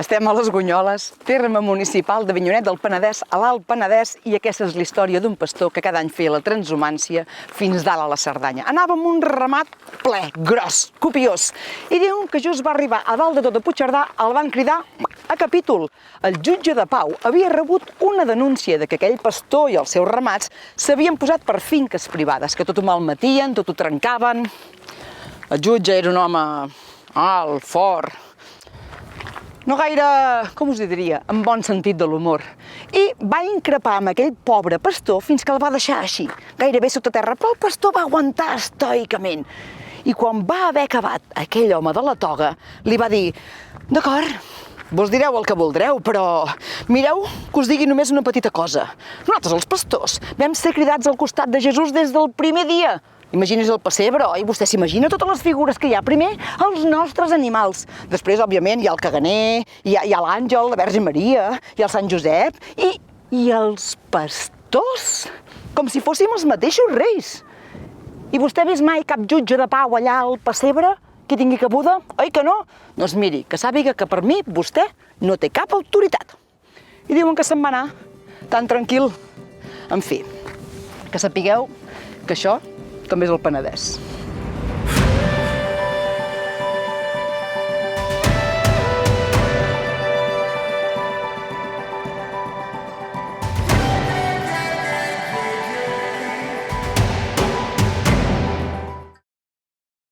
Estem a les Gunyoles, terme municipal d'Avinyonet del Penedès, a l'Alt Penedès, i aquesta és la història d'un pastor que cada any feia la transhumància fins dalt a la Cerdanya. Anava amb un ramat ple, gros, copiós, i diuen que just va arribar a dalt de tot a Puigcerdà, el van cridar a capítol. El jutge de pau havia rebut una denúncia de que aquell pastor i els seus ramats s'havien posat per finques privades, que tot ho malmetien, tot ho trencaven. El jutge era un home alt, fort, no gaire, com us diria, en bon sentit de l'humor. I va increpar amb aquell pobre pastor fins que el va deixar així, gairebé sota terra, però el pastor va aguantar estoicament. I quan va haver acabat aquell home de la toga, li va dir: d'acord, vos direu el que voldreu, però mireu que us digui només una petita cosa. Nosaltres, els pastors, vam ser cridats al costat de Jesús des del primer dia. Imagini's el pessebre, oi? Vostè s'imagina totes les figures que hi ha. Primer, els nostres animals. Després, òbviament, hi ha el caganer, hi ha l'àngel, la Verge Maria, hi ha el Sant Josep, i els pastors, com si fóssim els mateixos reis. I vostè ha vist mai cap jutge de pau allà al pessebre que tingui cabuda? Oi que no? Doncs miri, que sàpiga que per mi vostè no té cap autoritat. I diuen que se'n va anar tan tranquil. En fi, que sapigueu que això també és el Penedès.